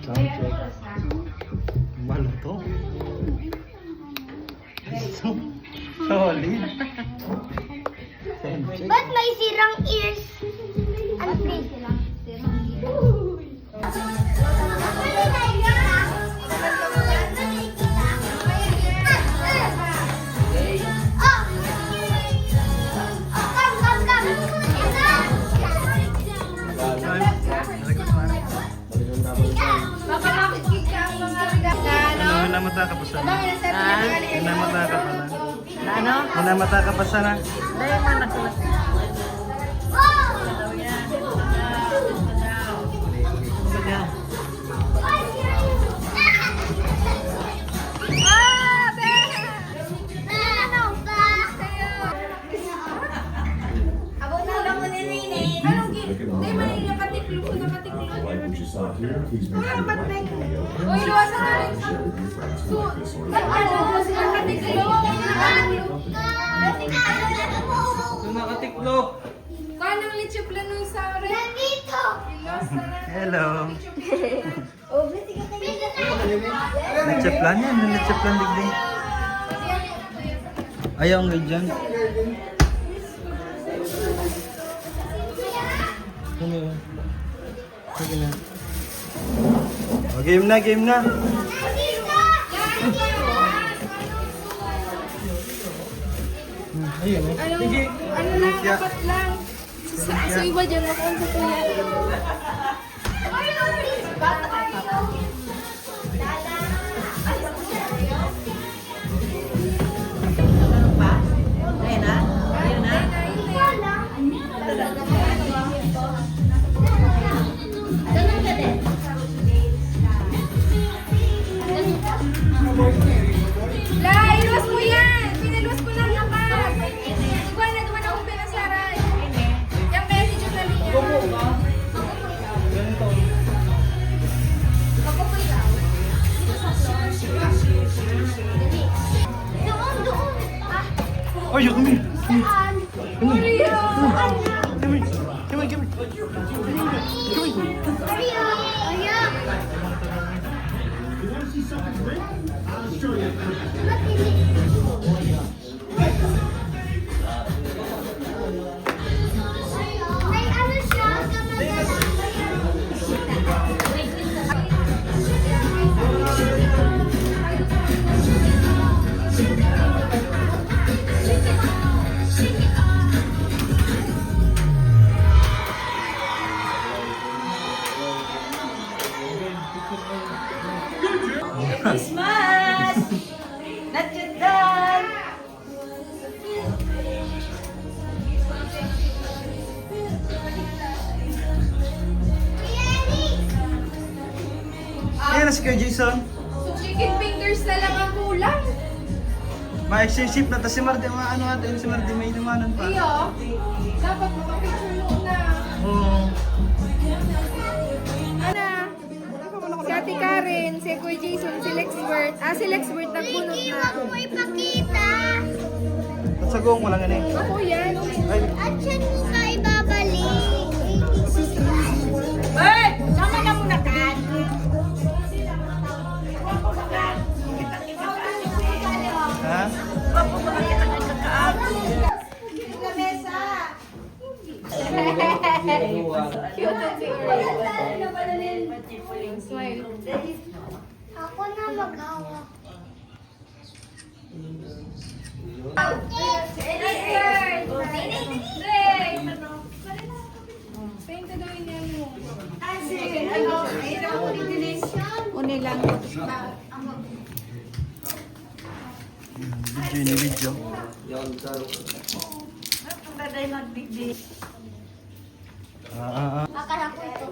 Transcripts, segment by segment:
Sound check. Malo to. Solid. Sound check. Ba't may sirang ears? Ano please? Namata ka pa sana. Namata ka pa na. Ano? Namata ka pa sana. Dahil man ako. Nakatiklop. Kanang leche plan nung sa rin. Nandito! Hello. Lecheplan yan. Lecheplan digdig. Ayaw nga dyan. Sige na. Oh, game na, game na. Ayun eh. Ano lang, dapat lang. Sa iba dyan, ako ang kuya. Ayun na? Ayun na? La, iluwas mo yan! Pinaluwas ko lang yung pa! Igual na duman akong pinasaray. Yung message yung namin niya. Magkukuy ka. Doon! Oh, you come here. Saan? Maria! Come here. Come here, come here. Maria! Ayan! Ba't hindi? May ano siya? Christmas! Not yet done! Ayan na si Kuya Jason. So chicken fingers na lang ang kulang. Ma-exchange na. Tapos si Mardi, ano natin si Mardi, may inumanan pa. Iyo. Dapat makapicture noon na. Oo. Ana, si Ate Karen, si Kuya Jason, si Lexbert. Si Lexbert nagpunot Ricky, na. wag mo ipakita! At sa gong wala nga na eh. Ako yan. Ay, At saan mo ka ibabalik? Hey! Sama na muna ka! ha? Cute at si Smile. Ako na mag-hawak. Paint na gawin niya mo. Uni lang. Video ni video. Ang daday mag-big Akala ko ito.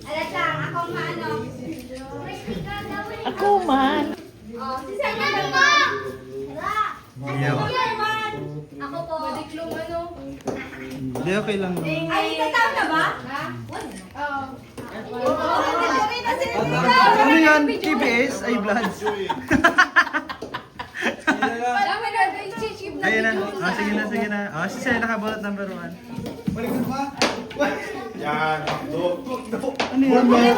Alata, ako maano. Ako man. Si Sana naman! Ayaw. Ako po. Madiklong ano. Hindi, okay lang. Ay, tataw na ba? Ha? Oo. Ano yan? KBS? Ay, Vlogs. Alam mo na, i-chip na Ayun na. video. Sige na, sige na. Si Sena nakabulot number 1. Balik pa? Yan, makdo. Ano yan? Oreo.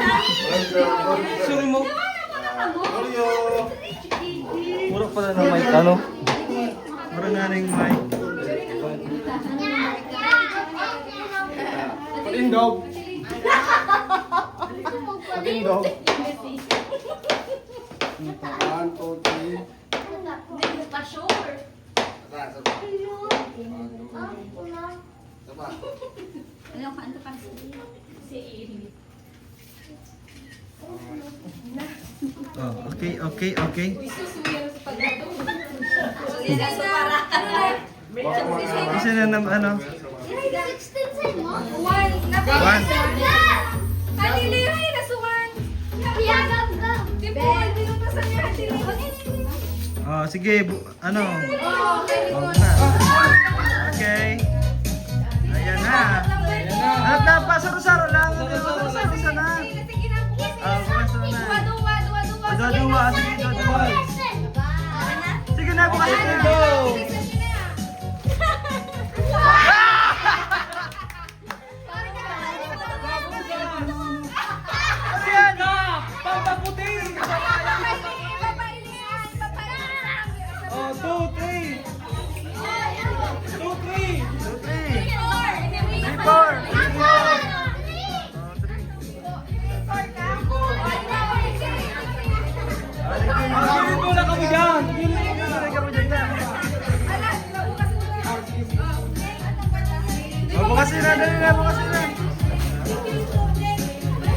Sorry mo. Oreo. Mura pala ng mic. Ano? Mura nga na yung mic. Patindog. Patindog. 1, 2, 3. Oh, okay, okay, okay. Isa na ng ano? One. One. Halili, ay, nasuwan. Di po, dinumpasan niya. Oh, sige, ano? Oh, very Oh, good. na. Okay. Ayan na. At napasaro-saro lang. Saro-saro na. Sige na, bukas Ah, bukas na. Dua. Dua-dua. Sige, dua-dua. Sige na, bukas na. Go! Ayan! Pampaputin! Oh, 2, 3. 2, 3. 4. Gilid mo na kami dyan! Gilid mo na kami dyan! Oh, bukasin na, dali na, bukasin na!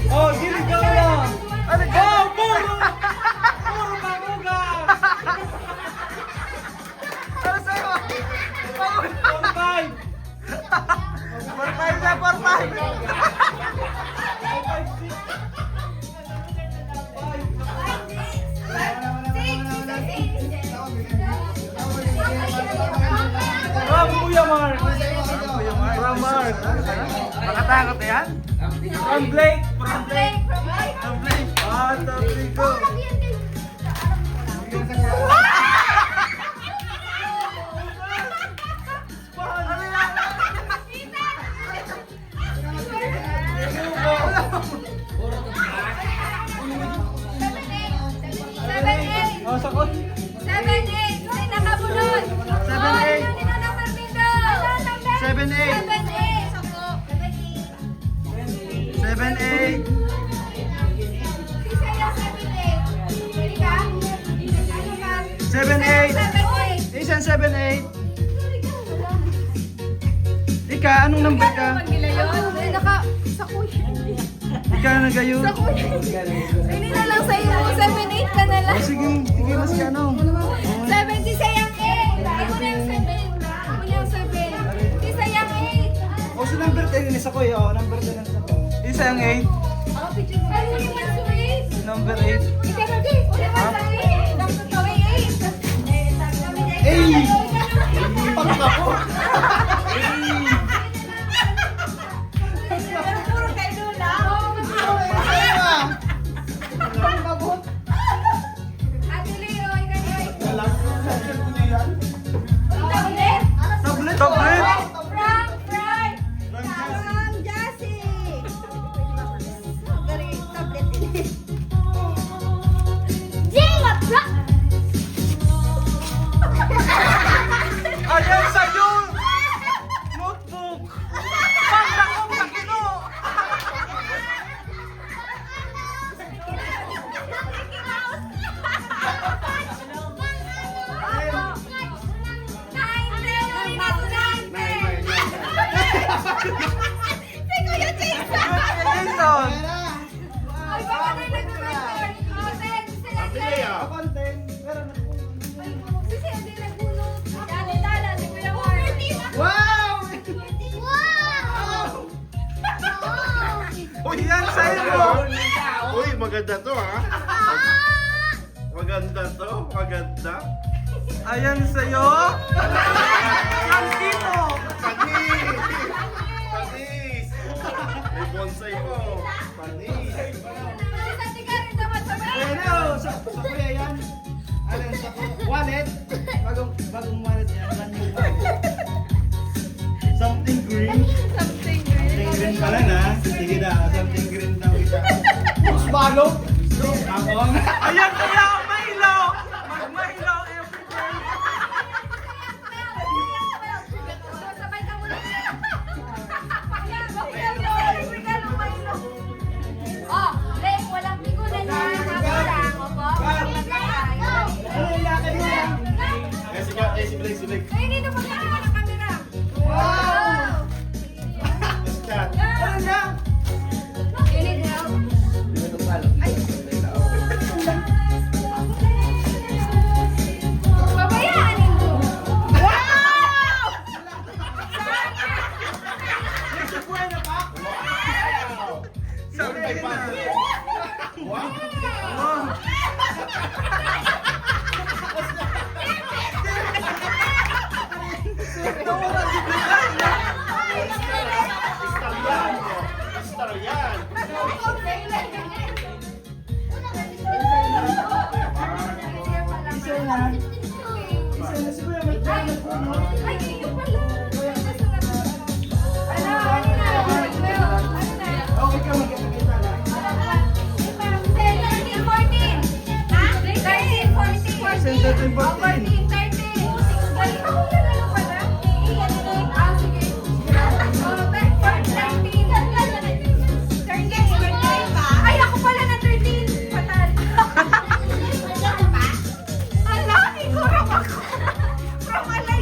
Oh, gilid ka na! Ano ka? Oh, puro! Puro magugas! Ano sa'yo? 4-5! 4-5 na, 4-5! From Kuya Mark! From Mark! Makatakot na yan? From Blake! From Blake! From Blake! Ah, tabi ko! Ano yan? Oh, sakot! 7-8. Ay, nakabulod. 7-8. Oh, yun yung number dito. 7-8. 7-8. 7-8. Isa yung 7-8. Ready ka? Ano ka? 7-8. 7-8. Isang 7-8. Ika, anong number ka? Ay, sa kuya. Ika na gayo. Sa kuya. Hindi na lang sa iyo. 7-8 ka na lang. Oh, sige, sige, mas ka ano. 7, si sayang 8. Ako na yung 7. Ako na yung 7. Si sayang 8. O, sa number 10 yun isa ko eh. Oh, number 10 yun isa ko. Isa yung 8. Ako, picture mo. Ay, uli man sa 8. Number 8. Ikaw na din. Uli man sa 8. Dapat ito ay 8. Ay! Puro kay Lula. Ate Leo, ikaw ay. Tablet? Tablet! Tablet! Frank! From Jassy. Very tablet. Ayan sa'yo! Notebook! Pagdakong sa kino! Jason! Wow! Uy, yan sa'yo! Uy, maganda to ha. Maganda to, maganda. Ayan sa'yo! Ang kino! Panis! Panis! May bonsai po. Panis. Ayan na, oh, sa kuya yan. Ano, sa wallet. Bagong wallet yan. Brand new wallet. Something green. Something green pala na. Wala, something green daw ito. Push balong? Ako nga. Ayan kaya, Milo! Mag-Milo every day. Sabay ka muna. Oh, Lek, walang pikunan na. Happy lang, opo. Ano yung lakad mo lang? Si Blake. Ay, dito magkakaroon ng camera. Wow! Ano niya? Kilig daw. Babayaan mo. Wow! Sa buena pa? Sabi na. Wow! Star yan. Ay, hindi pala. Ano na? Okay ka, magkakita na. 13. Ay, ako pala na 13. Fatal. Ala, ikurap ako. From Alay.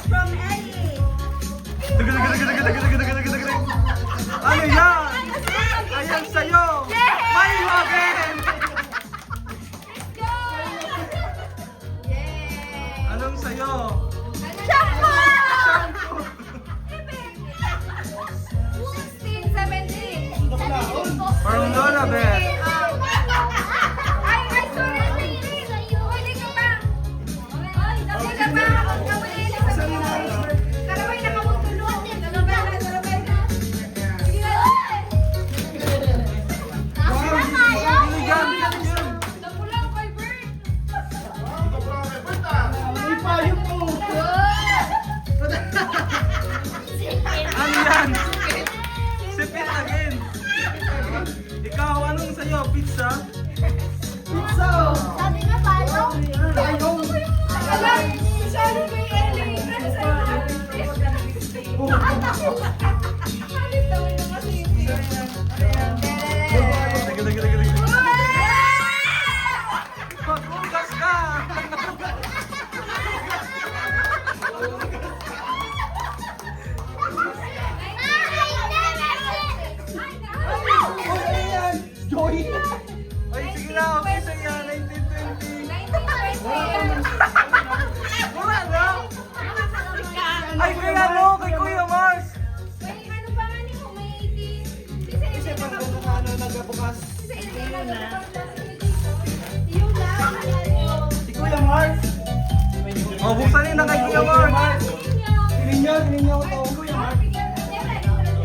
From Ellie. Ano yan? Ayan sa'yo! Milo again! Anong sa'yo? Shampoo! Shampoo! 16, 17. Parang Lola, be. Ay, sorry. Huli ka pa. Huli ka pa. Huli ka pa. Karaway na kamutulong. Dalabay na. Sige na. Iligan yan. Namulang kay Bert. May payong mo. Ano yan? Sipit again. Ikaw, anong sa'yo? Pizza? Pizza! Sabi nga palo. Payong! Alam, sabi kay Ellie. Ano sa'yo? Halit daw yung kasi yung pizza. Maghugas ka! Joy! Ay, sige na, okay sa'yo. 1920. 1920. Wala na! Ay, kaya no, kay Kuya Mars! May ano pa nga niyo, may 18. Kasi pag ano, nagbukas. Si Kuya Mars! Oh, buksan na kay Kuya Mars! Tingin niyo ako to. Kuya Mars! Eh,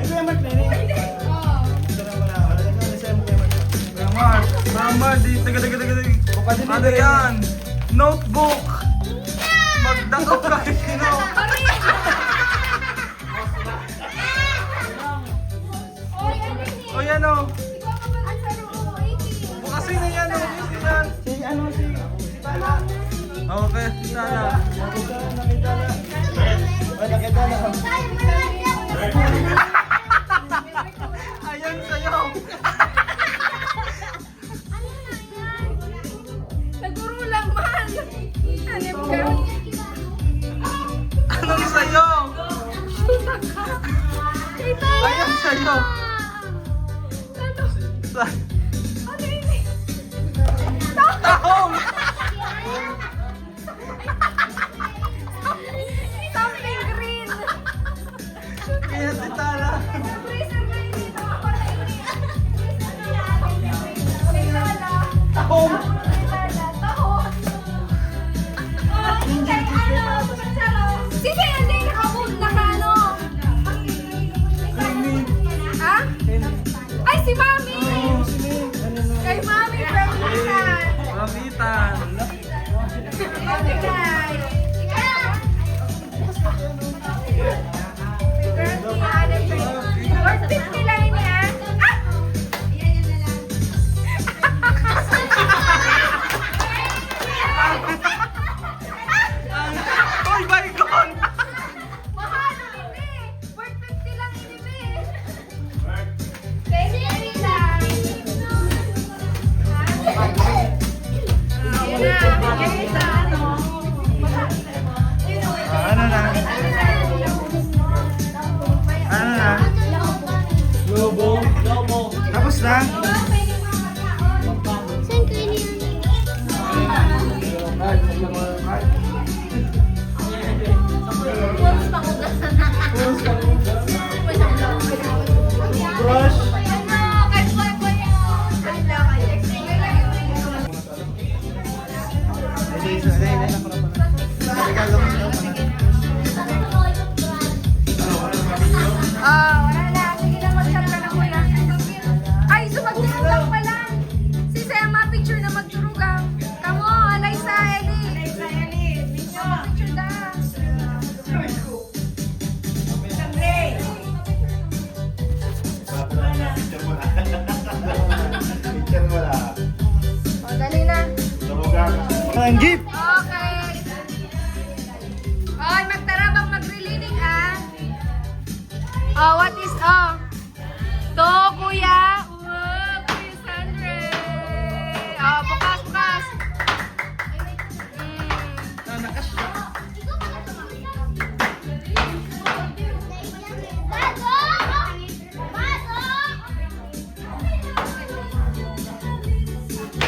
Kuya Mars, nene. Kuya Mars! Kuya Mars, di, taga. Ano yan? Notebook! Magdakot ka kay sino? O yan o. Bukasin na yan o. Si ano si Tala. Okay, si Tala. Nakita na. Ayan sa'yo. Naguro lang man. Hanip ka. Anong sa'yo? Ayan sa'yo. Sa Ano ini? tahong. Something green. Kaya si Tala. Freezer na ini. Para ini. May tala. Tahong. May tala. Taho. Kay ano? Sige, hindi. Naka-ano. Ha? Ay, si Mami! Kay Mami from Itan. Ramitan. Mami kay. Ikaw? Girl, si Alex. Worth 50 na. Saan kayo niya? Crush. Wala na. Sige na, mag-chat ka na kuya. Ay, so magturugang pala. Si Sema, picture na magturugang. Kamo, Alaysa, Ellie. Alaysa, Ellie. Picture da. Sandre. Picture mo na. O, dali na. Turugan. Ang gift. Okay. Oy, magtarabang mag-relining, ah. Oh, what is, oh. To, kuya. Wow, kuya Sandre. Oh, bukas, bukas.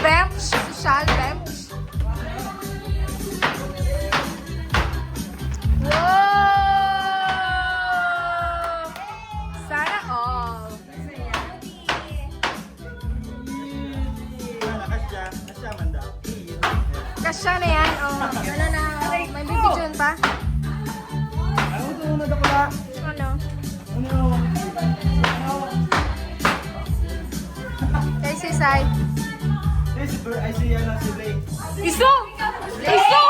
Bench, social bench. Wow! Sana all. Kasya na yan. Oh, ano na? May bibidyon pa? Ano ito na pala? Ano? Ano? Kay si Sai. I see yan si Blake. Iso! Iso!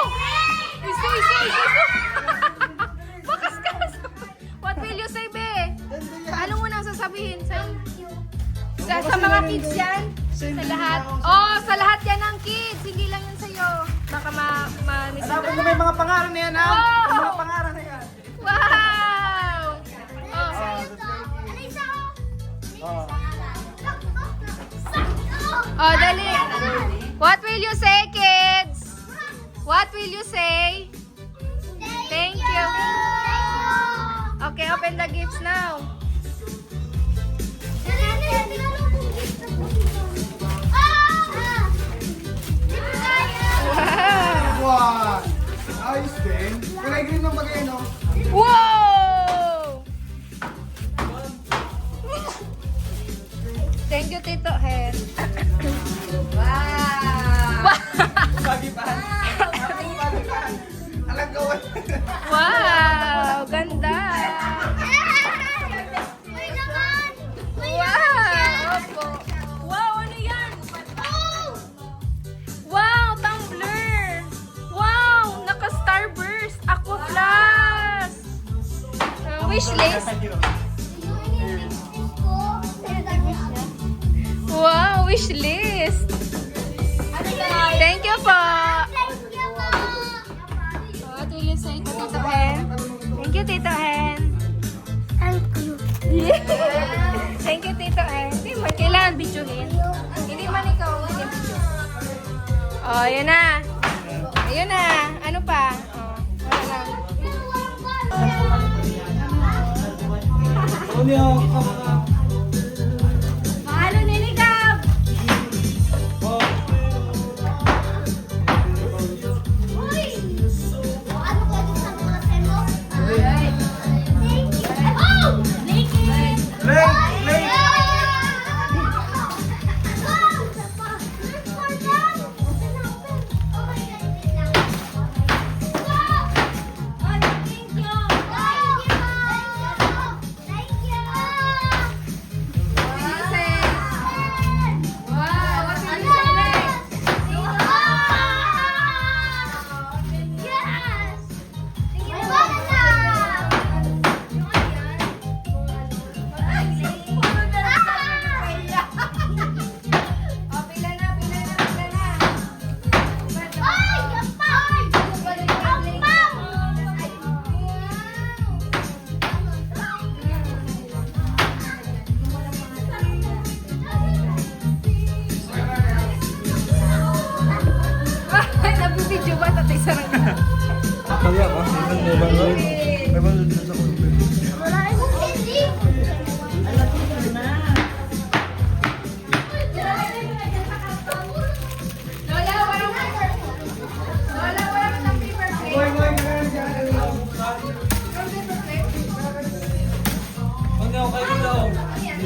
Iso, iso, iso, iso! Bakas ka! What will you say, be? Ano mo nang sasabihin? Sa mga kids yan? Sa lahat? Oh, sa lahat yan ng kids. Hindi lang yan sa'yo. Baka ma-miss Alam ko may mga pangalan na yan, ha? Wow! May mga pangalan na yan. Wow! Oh, Oh. oh, dali. What will you say, kids? What will you say? Thank you. Okay, open the gifts now. Wow! Wow! Ayos din. Kulay green ng bagay, no? Wow! Thank you, Tito Hen. Wow! Bagay pa. Bagay pa. Alam ko. Wow! Ganda! Wow! Opo. Wow! Ano yan? Wow! Tumbler! Wow! Naka-Starburst! Aqua Plus! Wishlist! Wow! Wishlist! Thank you po! What will you say to Tito Hen? Thank you, Tito Hen. Thank you, Tito Hen. Hindi man kailangan videohin. Hindi man ikaw mag-video. Oh, yun na. Ayun na. Ano pa? Oh, wala na. Ano yung Mahalo niligab!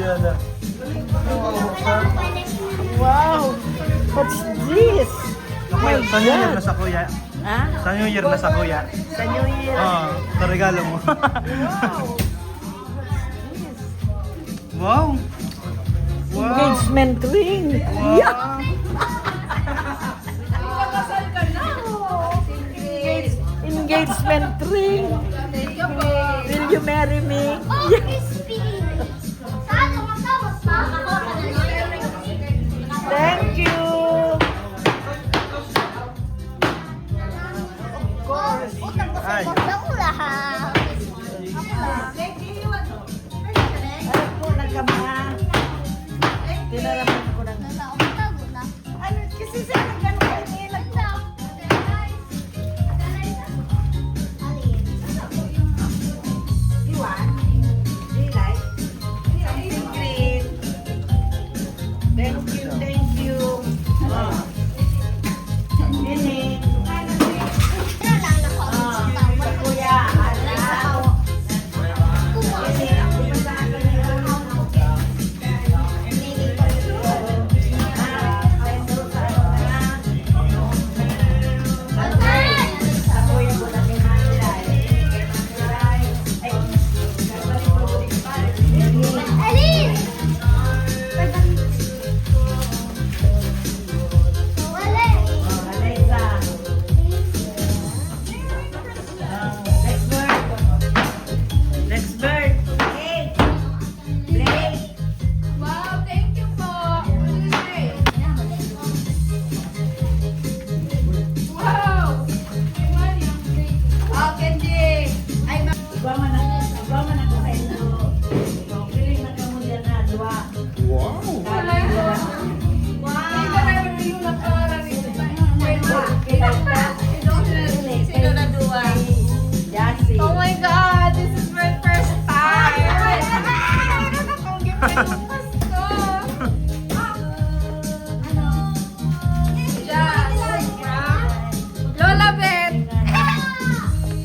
Yan na. Wow! What's this? Kuya, sa New Year na sa kuya. Ha? Sa New Year na sa kuya. Sa New Year. Oo, sa regalo mo. Wow! Wow! Wow! Engagement ring. Wow! Engagement ring. Will you marry me? Oh, crispy! Saan? Magkawag pa? Thank you. Ay. Alam ko, nagkama. Tinalaman ko ng... Ano, kasi sa nagkano kayo nila. You want? Do you like? Something green. Thank you, thank you. Nini. Kuya, alaw. Alin? Wala. Next bird. Blake. Blake. Wow, thank you po. Wow! Oh, Kenji. Ay, Iba man ako sa inyo. Piling na kamo dyan na, dua. Wow! sino na duwa? Jassy. Oh my God, this is my first time. Lola Bet.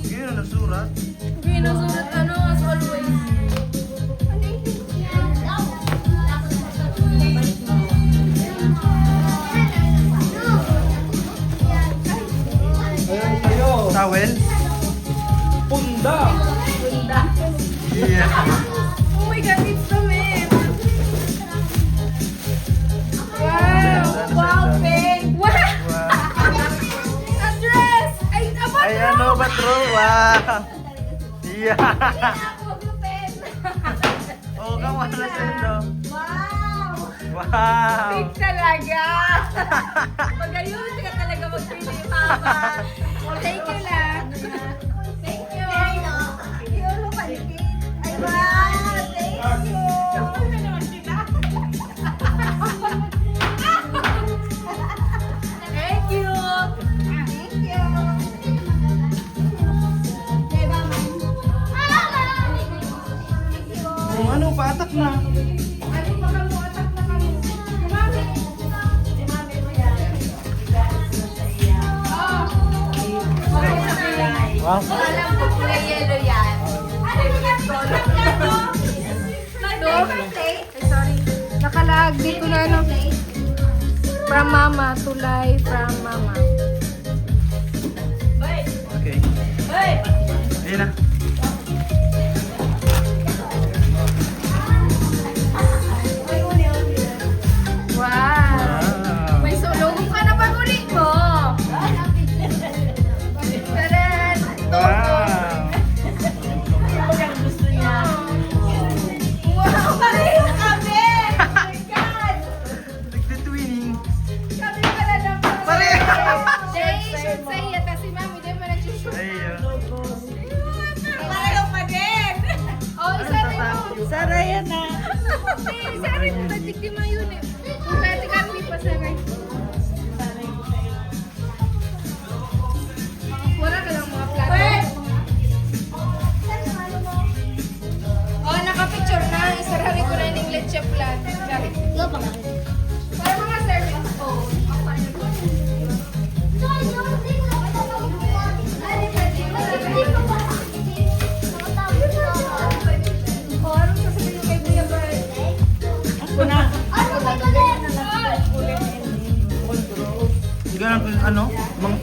Yun ang nagsurat. Binusulat ano as always. Towel. Punda. Yeah. Oh my God, it's the man. Wow. Wow, pink. Wow. A dress. Ay, abot Ay, ano ba true? Wow! Yeah! Oh, kamu na sendo. Wow! Wow! Big talaga! Mag-ayun ka talaga magpili, Mama. Thank you lang. Thank you. Yolo, paligid. Ay, wow! Thank you. Ano naman kita? Thank you. Thank you. Okay, Mama. Oh, ano, patak na. Ano pa kamo atak na kami? Mami. Si Mami mo yan. Oh. Okay na kaya. Wow! Alam ko kulay yellow yan. Ay, sorry. Nakalag. Di ko na ano. From mama to life from mama. Okay. Ayun na. Wow. Wow! May sulong ka na bang ulit mo? Taran! Wow! Gusto niya. Wow, pareho kami! Oh my God! Nagtitwining. Kami pala lang Pareho! Jay, should say it. Si mami, di mo nag-shoot. Ayun. Pareho pa din! Oh, isa rin mo. Sara yan na. Isa rin mo. Batik di mo yun eh. Kung pwede kami pa sa rin. Wala ka lang mga plato. Wait! Oh, nakapicture na. Isarari ko na yung leche plan. Kahit. Para mga serving spoon. Oh, anong sasabihin kay Kuya Bert? ano, mga